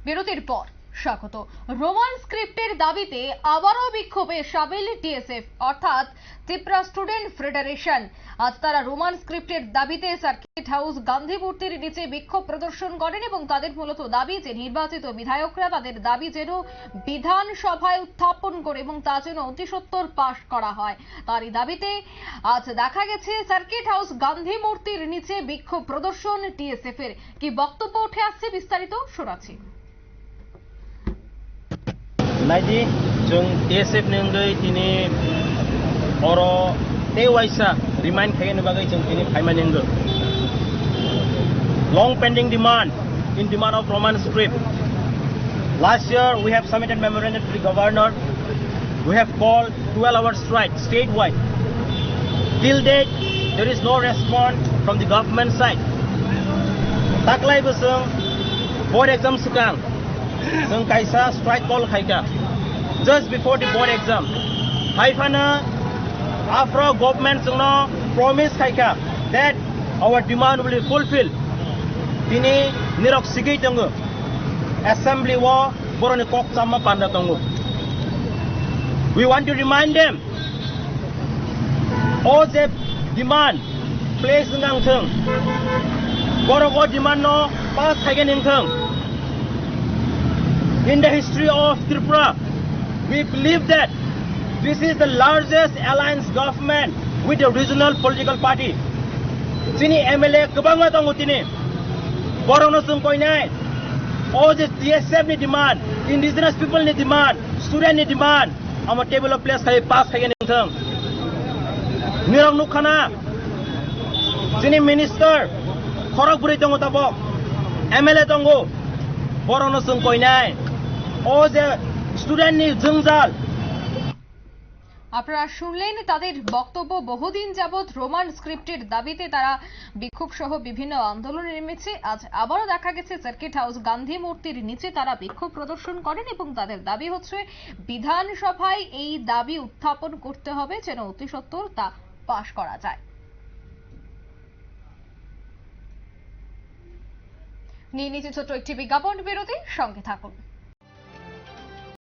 বিরতির পর স্বাগত। রোমান স্ক্রিপ্টের দাবিতে আবারও বিক্ষোভে সামিল টিএসএফ অর্থাৎ ত্রিপুরা স্টুডেন্ট ফেডারেশন। আজ তারা রোমান স্ক্রিপ্টের দাবিতে সার্কিট হাউস গান্ধী মূর্তির নিচে বিক্ষোভ প্রদর্শন করেন এবং তাদের মূলত দাবি যে নির্বাচিত বিধায়করা তাদের দাবি যেন বিধানসভায় উত্থাপন করে এবং তা যেন অতি সত্বর পাশ করা হয়। তারই দাবিতে আজ দেখা গেছে সার্কিট হাউস গান্ধী মূর্তির নিচে বিক্ষোভ প্রদর্শন টিএসএফ এর। কি বক্তব্য উঠে আসছে বিস্তারিত শোনাচ্ছি। नाइदि जों टीएसएफ नंगै दिनै अरो तेवाइसा रिमाइंड खायनो बागै जों दिनै फायमानिंगो long pending demand in demand of Roman script. Last year we have submitted memorandum to the governor. We have called 12-hour strike statewide. Till date there is no response from the government side. Taklai busung board exam sukang जों kaisa strike call khaika just before the board exam haifana after government जोंनो promise khaika that our demand will be fulfilled tini nirok sigei tongo assembly wo boroni kok chamma panda tongo. We want to remind them all the demand place ngang thong boroko demand no pass khagen ning thong. In the history of Tripura, we believe that this is the largest alliance government with a regional political party. Sini MLA kebangga tongo tini. Borono sung koinai. All the TSF ni demand, indigenous people ni demand, student ni demand. Our table of place kaya pass kaya ning thang. Nirang nukhana. Sini minister Khoragpuri tongo tabok. MLA tongo. Borono sung koinai. All the student ni jungzal. আপনারা শুনলেন তাদের বক্তব্য। বহুদিন যাবৎ Roman স্ক্রিপ্টের দাবিতে তারা বিক্ষোভ সহ বিভিন্ন আন্দোলনে নেমেছে। আজ আবারও দেখা গেছে সার্কিট হাউস গান্ধী মূর্তির নিচে তারা বিক্ষোভ প্রদর্শন করেন এবং তাদের দাবি হচ্ছে বিধানসভায় এই দাবি উত্থাপন করতে হবে যেন অতি সত্বর তা পাশ করা যায়। নিয়ে নিচে ছোট্ট একটি বিজ্ঞাপন বিরতি, সঙ্গে থাকুন।